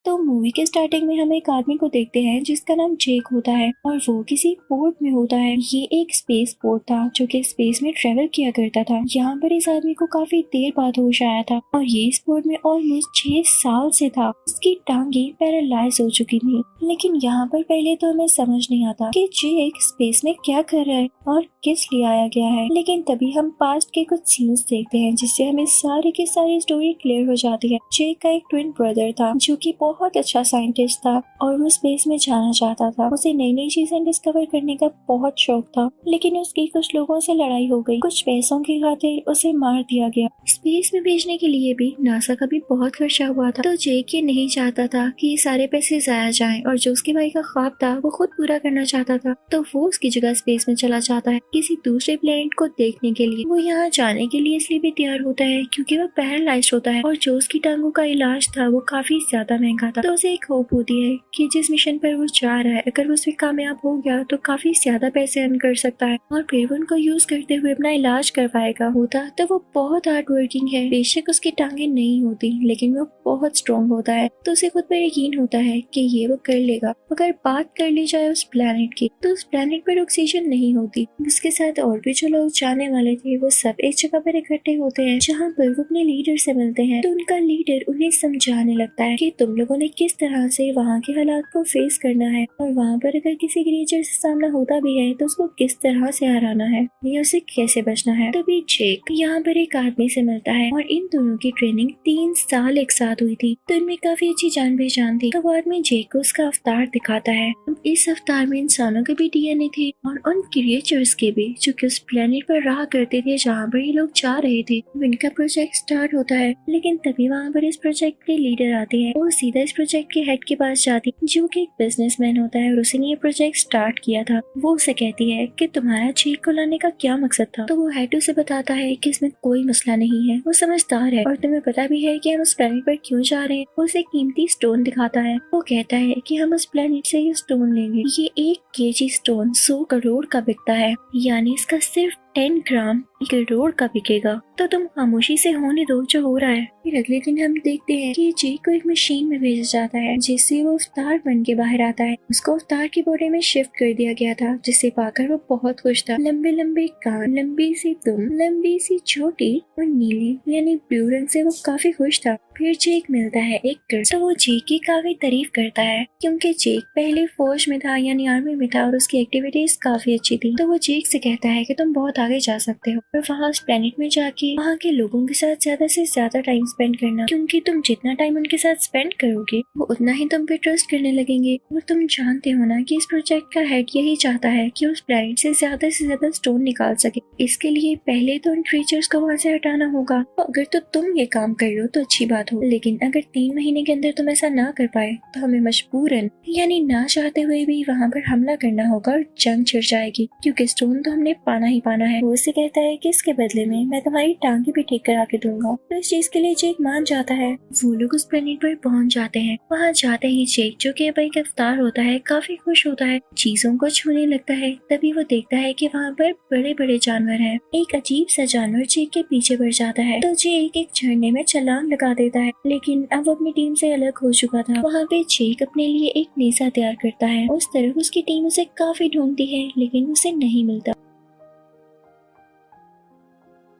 तो मूवी के स्टार्टिंग में हम एक आदमी को देखते हैं जिसका नाम जेक होता है और वो किसी पोर्ट में होता है। ये एक स्पेस पोर्ट था जो कि स्पेस में ट्रेवल किया करता था। यहाँ पर इस आदमी को काफी देर बाद होश आया था और ये इस पोर्ट में ऑलमोस्ट 6 साल से था। उसकी टांगे पैरालाइज हो चुकी थी, लेकिन यहाँ पर पहले तो हमें समझ नहीं आता कि जेक स्पेस में क्या कर रहा है और किस लिए आया गया है। लेकिन तभी हम पास्ट के कुछ सीन्स देखते हैं जिससे हमें सारी की सारी स्टोरी क्लियर हो जाती है। जेक का एक ट्विन ब्रदर था जो कि बहुत अच्छा साइंटिस्ट था और वो स्पेस में जाना चाहता था। उसे नई नई चीजें डिस्कवर करने का बहुत शौक था, लेकिन उसकी कुछ लोगों से लड़ाई हो गई। कुछ पैसों की खातिर उसे मार दिया गया। स्पेस में भेजने के लिए भी नासा का भी बहुत खर्चा हुआ था। तो जेक ये नहीं चाहता था कि ये सारे पैसे जाया जाएं और जो उसके भाई का ख्वाब था वो खुद पूरा करना चाहता था। तो वो उसकी जगह स्पेस में चला जाता है किसी दूसरे प्लेनेट को देखने के लिए। वो यहाँ जाने के लिए इसलिए भी तैयार होता है क्योंकि वो पैरालाइज्ड होता है और जो उसकी टांगों का इलाज था वो काफी ज्यादा महंगा था। तो उसे एक होप होती है कि जिस मिशन पर वो जा रहा है अगर वो उसमें कामयाब हो गया तो काफी ज्यादा पैसे अर्न कर सकता है और फिर वो उनको यूज करते हुए अपना इलाज करवाएगा। होता तो वो बहुत हार्ड वर्किंग है। बेशक उसकी टांगे नहीं होती लेकिन वो बहुत स्ट्रॉन्ग होता है। तो उसे खुद पर यकीन होता है कि ये वो कर लेगा। अगर बात कर ली जाए उस प्लेनेट की तो उस प्लेनेट पर ऑक्सीजन नहीं होती। उसके साथ और भी जो लोग जाने वाले थे वो सब एक जगह पर इकट्ठे होते हैं जहाँ पर वो अपने लीडर से मिलते हैं। तो उनका लीडर उन्हें समझाने लगता है कि तुम लोगों ने किस तरह से वहाँ के हालात को फेस करना है और वहाँ पर अगर किसी क्रिएचर से सामना होता भी है तो उसको किस तरह से हराना है या उसे कैसे बचना है। तभी जेक यहाँ पर एक आदमी से मिलता है और इन दोनों की ट्रेनिंग 3 साल एक साथ हुई थी। तो इनमें काफी अच्छी जान पहचान थी। तो वो आदमी जेक को उसका अवतार दिखाता है। इस अवतार में इंसानों के भी डीएनए थे और उन क्रिएचर्स के भी जो कि उस प्लेनेट पर रहा करते थे जहाँ पर ये लोग जा रहे थे। इनका प्रोजेक्ट स्टार्ट होता है, लेकिन तभी वहाँ पर इस प्रोजेक्ट के लीडर आते हैं। वो सीधा इस प्रोजेक्ट के हेड के पास जाती जो कि एक बिजनेसमैन होता है और उसने ये प्रोजेक्ट स्टार्ट किया था। वो उसे कहती है कि तुम्हारा जेक को लाने का क्या मकसद था। तो वो हेड उसे बताता है कि इसमें कोई मसला नहीं है, वो समझदार है और तुम्हें पता भी है कि हम उस प्लेनेट पर क्यों जा रहे हैं। वो उसे कीमती स्टोन दिखाता है। वो कहता है कि हम उस प्लेनेट से ये स्टोन लेंगे। ये 1 केजी स्टोन 100 करोड़ का बिकता है, यानी इसका सिर्फ 10 ग्राम 1 करोड़ का बिकेगा। तो तुम खामोशी से होने दो जो हो रहा है। फिर अगले दिन हम देखते हैं कि जेक को एक मशीन में भेजा जाता है जिससे वो अवतार बन के बाहर आता है। उसको अवतार की बॉडी में शिफ्ट कर दिया गया था जिसे पाकर वो बहुत खुश था। लंबे लंबे कान, लंबी सी दुम, लंबी सी चोटी और नीली यानी ब्लू रंग से वो काफी खुश था। फिर जेक मिलता है एक कर्ज। तो वो जेक की काफी तारीफ करता है क्योंकि जेक पहले फौज में था यानी आर्मी में था और उसकी एक्टिविटीज काफी अच्छी थी। तो वो जेक से कहता है कि तुम बहुत आगे जा सकते हो और वहाँ उस प्लेनेट में जाके वहाँ के लोगों के साथ ज्यादा से ज्यादा टाइम स्पेंड करना, क्योंकि तुम जितना टाइम उनके साथ स्पेंड करोगे वो उतना ही तुम पे ट्रस्ट करने लगेंगे। और तुम जानते हो ना कि इस प्रोजेक्ट का हेड यही चाहता है कि उस प्लेनेट से ज्यादा स्टोन निकाल सके। इसके लिए पहले तो उन क्रीचर्स को वहाँ से हटाना होगा। तो अगर तो तुम ये काम कर लो तो अच्छी बात हो, लेकिन अगर 3 महीने के अंदर तुम ऐसा ना कर पाए तो हमें मजबूरन यानी ना चाहते हुए भी वहाँ पर हमला करना होगा और जंग छिड़ जाएगी, क्योंकि स्टोन तो हमने पाना ही पाना है। वो उसे कहता है कि इसके बदले में मैं तुम्हारी टांगे भी ठीक करा के दूंगा। तो इस चीज के लिए जेक मान जाता है। वो लोग उस प्लेनेट पर पहुंच जाते हैं। वहाँ जाते ही जेक जो कि अब एक अवतार होता है काफी खुश होता है, चीजों को छूने लगता है। तभी वो देखता है कि वहाँ पर बड़े बड़े जानवर हैं। एक अजीब सा जानवर जेक के पीछे बढ़ जाता है तो जेक एक झरने में छलांग लगा देता है, लेकिन अब वो अपनी टीम से अलग हो चुका था। वहाँ पे जेक अपने लिए एक नेजा तैयार करता है। उस तरफ उसकी टीम उसे काफी ढूंढती है लेकिन उसे नहीं मिलता।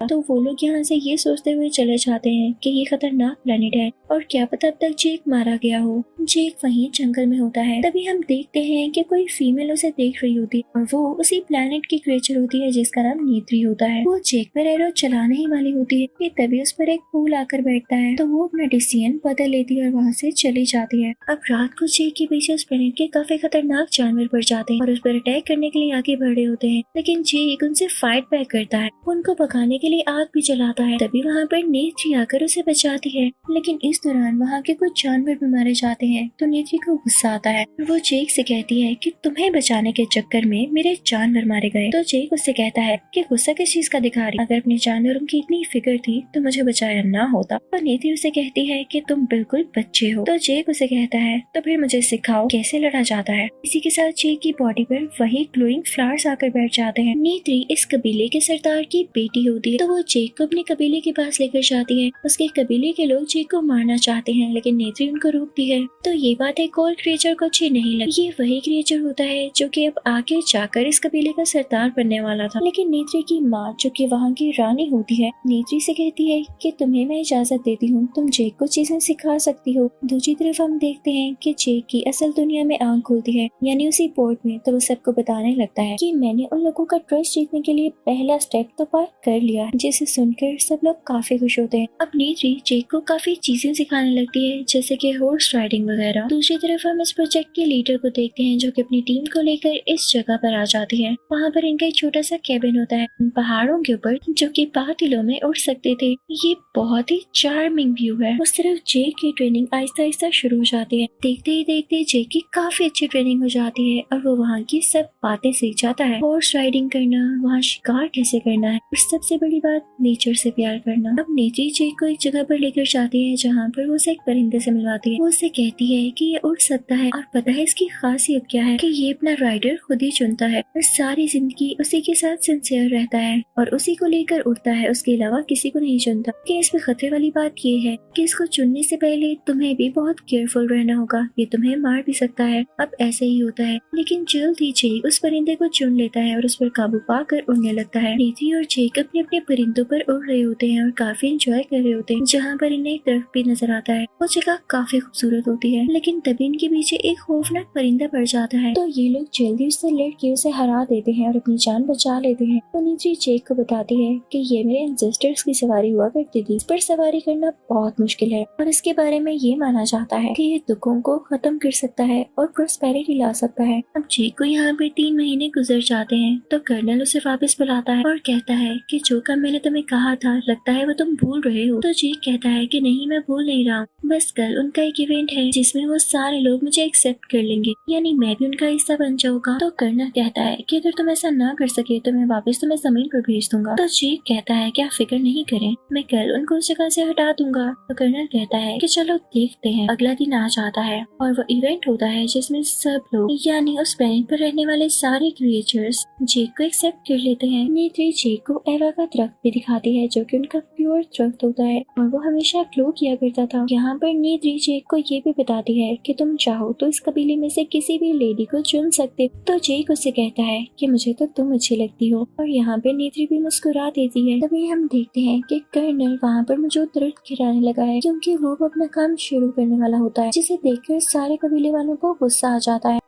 तो वो लोग यहाँ से ये सोचते हुए चले जाते हैं कि ये खतरनाक प्लेनेट है और क्या पता अब तक जेक मारा गया हो। जेक वहीं जंगल में होता है। तभी हम देखते हैं कि कोई फीमेल उसे देख रही होती है और वो उसी प्लेनेट की क्रिएचर होती है जिसका नाम नीत्री होता है। वो जेक पर एरो चलाने ही वाली होती है कि तभी उस पर एक फूल आकर बैठता है। तो वो अपना डिसीजन बदल लेती है और वहाँ से चली जाती है। अब रात को जेक के पीछे उस प्लेनेट के काफी खतरनाक जानवर पड़ जाते हैं और उस पर अटैक करने के लिए आगे बढ़ रहे होते हैं, लेकिन जेक उनसे फाइट बैक करता है। उनको भगाने के लिए आग भी जलाता है। तभी वहाँ पर नेत्री आकर उसे बचाती है, लेकिन इस दौरान वहाँ के कुछ जानवर भी मारे जाते हैं। तो नेत्री को गुस्सा आता है। वो जेक से कहती है कि तुम्हें बचाने के चक्कर में मेरे जानवर मारे गए। तो जेक उससे कहता है कि गुस्सा किस चीज का दिखा रही, अगर अपने जानवरों की इतनी फिक्र थी तो मुझे बचाया ना होता। तो नेत्री उसे कहती है कि तुम बिल्कुल बच्चे हो। तो जेक उसे कहता है तो फिर मुझे सिखाओ कैसे लड़ा जाता है। इसी के साथ जेक की बॉडी पर वही ग्लोइंग फ्लावर्स आकर बैठ जाते हैं। नेत्री इस कबीले के सरदार की बेटी होती तो वो जेक को अपने कबीले के पास लेकर जाती है। उसके कबीले के लोग जेक को मारना चाहते हैं लेकिन नेत्री उनको रोकती है। तो ये बात एक और क्रिएचर को अच्छी नहीं लगी। ये वही क्रिएचर होता है जो कि अब आगे जाकर इस कबीले का सरदार बनने वाला था। लेकिन नेत्री की माँ जो कि वहाँ की रानी होती है, नेत्री से कहती है कि तुम्हें मैं इजाजत देती हूँ, तुम जेक को चीजें सिखा सकती हो। दूसरी तरफ हम देखते हैं कि जेक की असल दुनिया में आंख खुलती है, यानी उसी पोर्ट में। तो वो सबको बताने लगता है कि मैंने उन लोगों का ट्रस्ट जीतने के लिए पहला स्टेप तो पार कर लिया, जिसे सुनकर सब लोग काफी खुश होते हैं। अब नेत्री जेक को काफी चीजें सिखाने लगती है, जैसे कि हॉर्स राइडिंग वगैरह। दूसरी तरफ हम इस प्रोजेक्ट के लीडर को देखते हैं जो कि अपनी टीम को लेकर इस जगह पर आ जाती है। वहाँ पर इनका एक छोटा सा कैबिन होता है पहाड़ों के ऊपर, जो कि बादलों में उड़ सकते थे। ये बहुत ही चार्मिंग व्यू है। उस तरफ जेक की ट्रेनिंग आहिस्ता आहिस्ता शुरू हो जाती है। देखते ही देखते जेक की काफी अच्छी ट्रेनिंग हो जाती है और वो वहाँ की सब बातें सीख जाता है। हॉर्स राइडिंग करना, वहाँ शिकार कैसे करना है, और सबसे बड़ी बात नेचर से प्यार करना। अब नेत्री जेक को एक जगह पर लेकर जाती है जहाँ पर वो उसे एक परिंदे से मिलवाती है। वो उससे कहती है कि ये उड़ सकता है और पता है इसकी खासियत क्या है, कि ये अपना राइडर खुद ही चुनता है और सारी जिंदगी उसी के साथ सिंसियर रहता है और उसी को लेकर उड़ता है, उसके अलावा किसी को नहीं चुनता। कि इसमें खतरे वाली बात ये है कि इसको चुनने से पहले तुम्हें भी बहुत केयरफुल रहना होगा, ये तुम्हें मार भी सकता है। अब ऐसे ही होता है, लेकिन जल्द ही जेक उस परिंदे को चुन लेता है और उस पर काबू पाकर उड़ने लगता है। नेत्री और जेक अपने अपने परिंदों पर उड़ रहे होते हैं और काफी एंजॉय कर रहे होते हैं। जहाँ पर इन्हें एक दरख्त भी नजर आता है। वो जगह काफी खूबसूरत होती है, लेकिन तभी इनके पीछे एक खौफनाक परिंदा पड़ जाता है। तो ये लोग जल्दी उससे लड़के उसे हरा देते हैं और अपनी जान बचा लेते हैं। तो नेत्री जेक को बताती है कि ये मेरे एंसेस्टर्स की सवारी हुआ करती थी, इस पर सवारी करना बहुत मुश्किल है और इसके बारे में ये माना जाता है कि ये दुखों को खत्म कर सकता है और प्रोस्पेरिटी ला सकता है। अब जेक को यहाँ पर 3 महीने गुजर जाते हैं तो कर्नल उसे वापस बुलाता है और कहता है कि जो काम मैंने तुम्हें कहा था लगता है वो तुम भूल रहे हो। तो जेक कहता है कि नहीं, मैं भूल नहीं रहा हूँ, बस कल उनका एक इवेंट है जिसमें वो सारे लोग मुझे एक्सेप्ट कर लेंगे, यानी मैं भी उनका हिस्सा बन जाऊंगा। तो कर्नल कहता है कि अगर तुम ऐसा ना कर सके तो मैं वापस तुम्हें जमीन पर भेज दूंगा। तो जेक कहता है कि आप फिक्र नहीं करें, मैं कल उनको उस जगह से हटा दूंगा। तो कर्नल कहता है कि चलो देखते हैं। अगला दिन आ जाता है और वो इवेंट होता है जिसमें सब लोग, यानी उस प्लेनेट पर रहने वाले सारे क्रिएचर्स जेक को एक्सेप्ट कर लेते हैं। नेत्री जेक को एवा का दरख्त भी दिखाती है जो कि उनका प्योर दरख्त होता है और वो हमेशा ग्लो किया करता था। यहाँ पर नेत्री जेक को ये भी बताती है कि तुम चाहो तो इस कबीले में से किसी भी लेडी को चुन सकते। तो जेक उससे कहता है कि मुझे तो तुम अच्छी लगती हो और यहाँ पे नेत्री भी मुस्कुरा देती है। तभी हम देखते हैं कि कर्नल वहाँ पर मौजूद दरख्त गिराने लगा है क्योंकि वो अपना काम शुरू करने वाला होता है, जिसे देखकर सारे कबीले वालों को गुस्सा आ जाता है।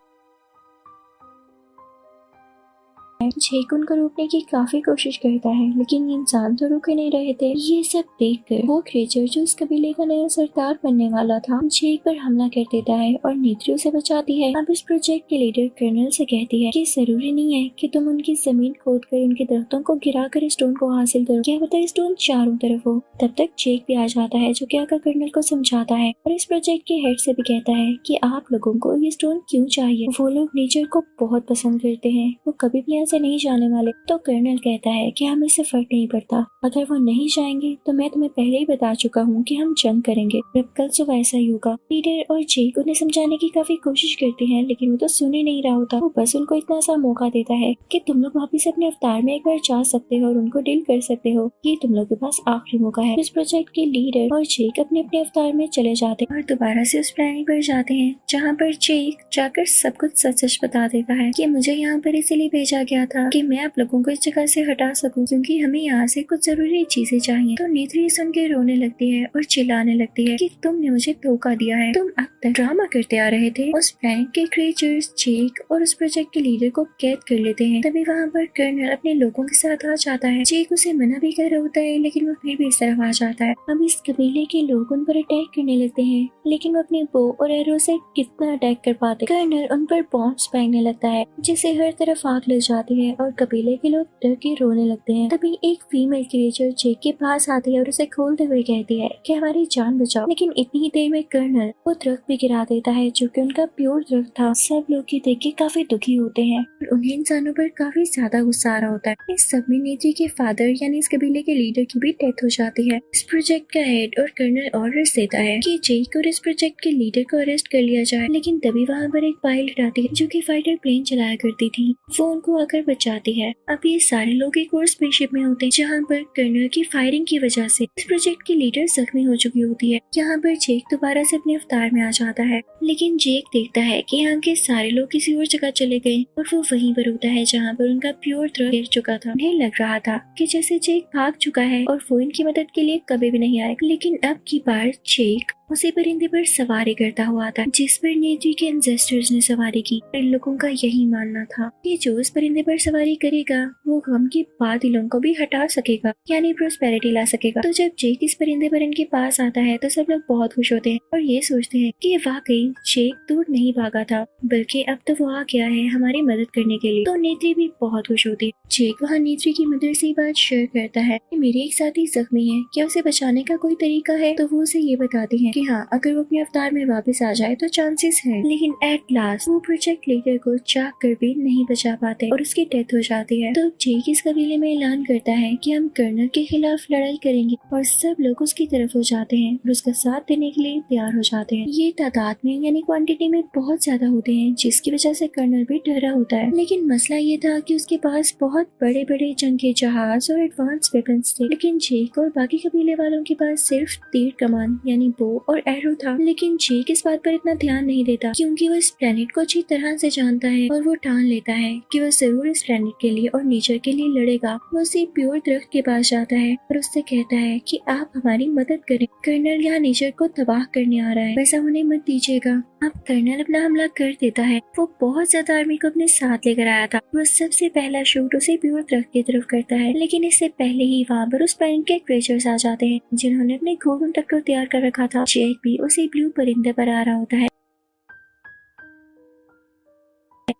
जेक उनको रोकने की काफी कोशिश करता है लेकिन इंसान तो रुके नहीं रहे थे। ये सब देखकर वो क्रिएचर जो इस कबीले का नया सरदार बनने वाला था जेक पर हमला कर देता है और नेत्री उसे बचाती है। अब इस प्रोजेक्ट के लीडर कर्नल से कहती है कि जरूरी नहीं है कि तुम उनकी जमीन खोद कर उनके दरख्तों को गिरा कर स्टोन को हासिल करो, क्या पता स्टोन चारों तरफ हो। तब तक जेक भी आ जाता है जो कि आकर कर्नल को समझाता है और इस प्रोजेक्ट के हेड से भी कहता है कि आप लोगों को ये स्टोन क्यों चाहिए। वो लोग नेचर को बहुत पसंद करते हैं, वो कभी भी यहाँ से नहीं जाने वाले। तो कर्नल कहता है कि हमें इससे फर्क नहीं पड़ता, अगर वो नहीं जाएंगे तो मैं तुम्हें पहले ही बता चुका हूँ कि हम जंग करेंगे। अब कल सुबह ऐसा ही होगा। लीडर और जेक उन्हें समझाने की काफी कोशिश करते हैं लेकिन वो तो सुन ही नहीं रहा होता। वो बस उनको इतना सा मौका देता है कि तुम लोग वापिस अपने अवतार में एक बार जा सकते हो और उनको डील कर सकते हो, ये तुम लोग के पास आखिरी मौका है। इस प्रोजेक्ट के लीडर और जेक अपने अपने अवतार में चले जाते हैं और दोबारा से उस प्लानिंग पर जाते हैं जहाँ पर जेक जाकर सब कुछ सच सच बता देता है कि मुझे यहाँ पर इसीलिए भेजा गया था कि मैं आप लोगों को इस जगह से हटा सकूं क्योंकि हमें यहाँ से कुछ जरूरी चीजें चाहिए। तो नेत्री सुन के रोने लगती है और चिल्लाने लगती है कि तुमने मुझे धोखा दिया है, तुम अब तक ड्रामा करते आ रहे थे। उस प्लानेट के क्रिएचर्स जेक और उस प्रोजेक्ट के लीडर को कैद कर लेते हैं। तभी वहाँ पर कर्नल अपने लोगों के साथ आ जाता है। जेक उसे मना भी कर रहा होता है लेकिन वो फिर भी इस तरफ आ जाता है। अब इस कबीले के लोग उन पर अटैक करने लगते हैं लेकिन वो अपने बो और एरो से कितना अटैक कर पाते। कर्नल उन पर बॉम्ब्स फेंकने लगता है जिससे हर तरफ आग लग जाती है और कबीले के लोग डर के रोने लगते हैं। तभी एक फीमेल क्रिएचर जेक के पास आती है और उसे खोलते हुए कहती है कि हमारी जान बचाओ। लेकिन इतनी ही देर में कर्नल वो दरख्त भी गिरा देता है जो कि उनका प्योर दरख्त था। सब लोग ये देख के काफी दुखी होते हैं और उन्हें इंसानों पर काफी ज्यादा गुस्सा आ रहा होता है। इस सब में नेत्री के फादर यानी इस कबीले के लीडर की भी डेथ हो जाती है। इस प्रोजेक्ट का हेड और कर्नल ऑर्डर्स देता है कि जेक और इस प्रोजेक्ट के लीडर को अरेस्ट कर लिया जाए। लेकिन तभी वहाँ पर एक पायलट आती है जो कि फाइटर प्लेन चलाया करती थी। वो उनको आकर बच जाती है। अब ये सारे लोग एक और स्पेसशिप में होते हैं जहाँ पर कर्नल की फायरिंग की वजह से इस प्रोजेक्ट की लीडर जख्मी हो चुकी होती है। यहाँ पर जेक दोबारा से अपने अवतार में आ जाता है, लेकिन जेक देखता है कि यहाँ के सारे लोग किसी और जगह चले गए और वो वहीं पर होता है जहाँ पर उनका प्योर थ्रस्ट गिर चुका था। उन्हें लग रहा था कि जैसे जेक भाग चुका है और वो इनकी मदद के लिए कभी भी नहीं आएगा, लेकिन अब की बार जेक उसी परिंदे पर सवारी करता हुआ था जिस पर नेत्री के एंसेस्टर्स ने सवारी की। इन लोगों का यही मानना था कि जो इस परिंदे पर सवारी करेगा वो गम के बादलों को भी हटा सकेगा, यानी प्रोस्पेरिटी ला सकेगा। तो जब जेक इस परिंदे पर इनके पास आता है तो सब लोग बहुत खुश होते हैं और ये सोचते हैं कि वाकई जेक दूर नहीं भागा था, बल्कि अब तो वो आ गया है हमारी मदद करने के लिए। तो नेत्री भी बहुत खुश होती है। जेक वहाँ नेत्री की मदर से बात शेयर करता है कि मेरी एक साथी जख्मी है, क्या उसे बचाने का कोई तरीका है? तो वो उसे ये बताती है कि हाँ, अगर वो अपने अवतार में वापस आ जाए तो चांसेस हैं, लेकिन एट लास्ट वो प्रोजेक्ट लीडर को चाक कर भी नहीं बचा पाते और उसकी डेथ हो जाती है। तो जेक इस कबीले में ऐलान करता है कि हम कर्नल के खिलाफ लड़ाई करेंगे और सब लोग उसकी तरफ हो जाते हैं और उसका साथ देने के लिए तैयार हो जाते हैं। ये तादाद में यानी क्वांटिटी में बहुत ज्यादा होते हैं, जिसकी वजह से कर्नल भी डरा होता है। लेकिन मसला ये था कि उसके पास बहुत बड़े बड़े जंग के जहाज और एडवांस वेपन्स थे, लेकिन जेक और बाकी कबीले वालों के पास सिर्फ तीर कमान यानी बो और एरो था। लेकिन जेक इस बात पर इतना ध्यान नहीं देता क्योंकि वो इस प्लेनेट को अच्छी तरह से जानता है और वो ठान लेता है कि वो जरूर इस प्लेनेट के लिए और नेचर के लिए लड़ेगा। वो उसी प्योर दरख्त के पास जाता है और उससे कहता है कि आप हमारी मदद करें, कर्नल यहाँ नेचर को तबाह करने आ रहा है, वैसा होने मत दीजिएगा। अब कर्नल अपना हमला कर देता है। वो बहुत ज्यादा आर्मी को अपने साथ लेकर आया था। वो सबसे पहला शूट उसे प्योर दरख्त की तरफ करता है, लेकिन इससे पहले ही वहाँ पर उस प्लेनेट के क्रिएचर्स आ जाते हैं जिन्होंने अपने घोड़ों तक को तैयार कर रखा था। जेक भी उसी ब्लू परिंदे पर आ रहा होता है।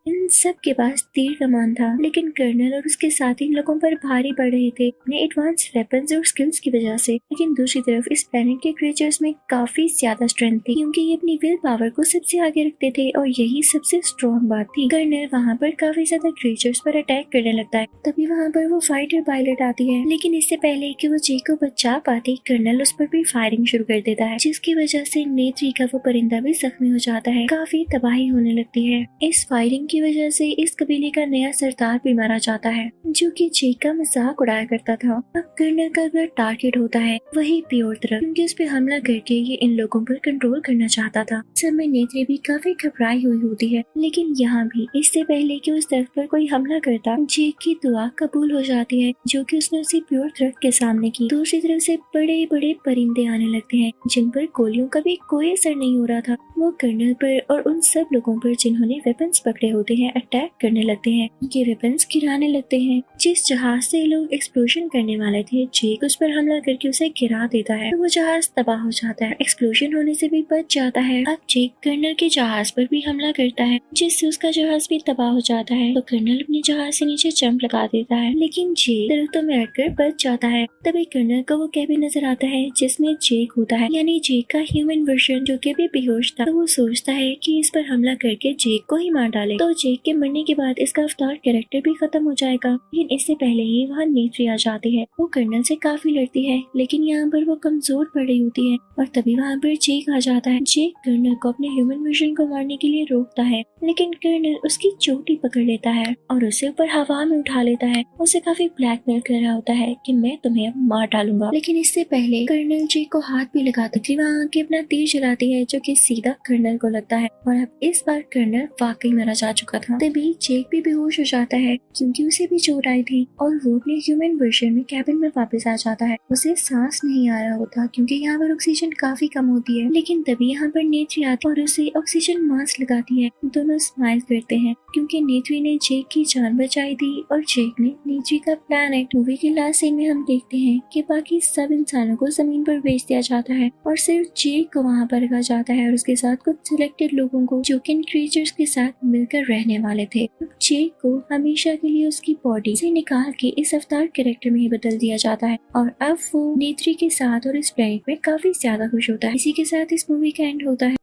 इन सब के पास तीर कमान था, लेकिन कर्नल और उसके साथी इन लोगों पर भारी पड़ रहे थे अपने एडवांस वेपन्स और स्किल्स की वजह से। लेकिन दूसरी तरफ इस प्लेनेट के क्रिएचर्स में काफी ज्यादा स्ट्रेंथ थी क्योंकि ये अपनी विल पावर को सबसे आगे रखते थे और यही सबसे स्ट्रॉन्ग बात थी। कर्नल वहाँ पर काफी ज्यादा क्रिएचर्स पर अटैक करने लगता है। तभी वहाँ पर वो फाइटर पायलट आती है, लेकिन इससे पहले कि वो जेक को बचा पाती कर्नल उस पर भी फायरिंग शुरू कर देता है, जिसकी वजह से नेत्री का वो परिंदा भी जख्मी हो जाता है। काफी तबाही होने लगती है। इस फायरिंग की वजह से इस कबीले का नया सरदार भी मारा जाता है जो कि जेक का मजाक उड़ाया करता था। अब कर्नल का अगला टारगेट होता है वही प्योर तरफ, क्योंकि उस पर हमला करके ये इन लोगों पर कंट्रोल करना चाहता था। समय नेत्री भी काफी घबराई हुई होती है, लेकिन यहाँ भी इससे पहले कि उस तरफ पर कोई हमला करता जेक की दुआ कबूल हो जाती है जो कि उसने उसी प्योर तरफ के सामने की। दूसरी तरफ से बड़े बड़े परिंदे आने लगते हैं जिन पर गोलियों का भी कोई असर नहीं हो रहा था। वो कर्नल पर और उन सब लोगों पर जिन्होंने वेपन्स पकड़े होते हैं अटैक करने लगते हैं। ये वेपन्स गिराने लगते हैं। जिस जहाज से लोग एक्सप्लोजन करने वाले थे जेक उस पर हमला करके उसे गिरा देता है, तो वो जहाज तबाह हो जाता है। एक्सप्लोजन होने से भी बच जाता है। अब जेक कर्नल के जहाज पर भी हमला करता है जिससे उसका जहाज भी तबाह हो जाता है। तो कर्नल अपने जहाज से नीचे जंप लगा देता है, लेकिन जेक दरख्तों में अटकर बच जाता है। तभी कर्नल को वो कैबिन नजर आता है जिसमें जेक होता है, यानी जेक का ह्यूमन वर्जन जो कि अभी बेहोश था। तो वो सोचता है कि इस पर हमला करके जेक को ही मार डाले, तो जेक के मरने के बाद इसका अवतार कैरेक्टर भी खत्म हो जाएगा। लेकिन इससे पहले ही वहाँ नेत्री आ जाती है। वो कर्नल से काफी लड़ती है, लेकिन यहाँ पर वो कमजोर पड़ रही होती है और तभी वहाँ पर जेक आ जाता है। जेक कर्नल को अपने ह्यूमन वर्जन को मारने के लिए रोकता है, लेकिन कर्नल उसकी चोटी पकड़ लेता है और उसे ऊपर हवा में उठा लेता है। उसे काफी ब्लैकमेल कर रहा होता है कि मैं तुम्हें अब मार डालूंगा। लेकिन इससे पहले कर्नल जेक को हाथ भी लगाता है। वहाँ आके अपना तीर चलाती है जो कि सीधा कर्नल को लगता है और अब इस बार कर्नल वाकई मारा जा चुका था। तभी जेक भी बेहोश हो जाता है क्योंकि उसे भी चोट आई थी और वो अपने ह्यूमन वर्जन में कैबिन में वापस आ जाता है। उसे सांस नहीं आ रहा होता क्योंकि यहाँ पर ऑक्सीजन काफी कम होती है। लेकिन तभी यहाँ पर नेत्री आती है और उसे ऑक्सीजन मास्क लगाती है। दोनों स्माइल करते हैं क्योंकि नेत्री ने जेक की जान बचाई थी और जेक ने नेत्री का प्लैनेट। मूवी के लास्ट सीन में हम देखते हैं कि बाकी सब इंसानों को जमीन पर भेज दिया जाता है और सिर्फ जेक को वहाँ पर रखा जाता है और उसके साथ कुछ सिलेक्टेड लोगों को जो कि इन क्रिएचर्स के साथ मिलकर रहने वाले थे। जेक को हमेशा के लिए उसकी बॉडी से निकाल के इस अवतार कैरेक्टर में ही बदल दिया जाता है और अब वो नेत्री के साथ और इस प्लेनेट में काफी ज्यादा खुश होता है। इसी के साथ इस मूवी का एंड होता है।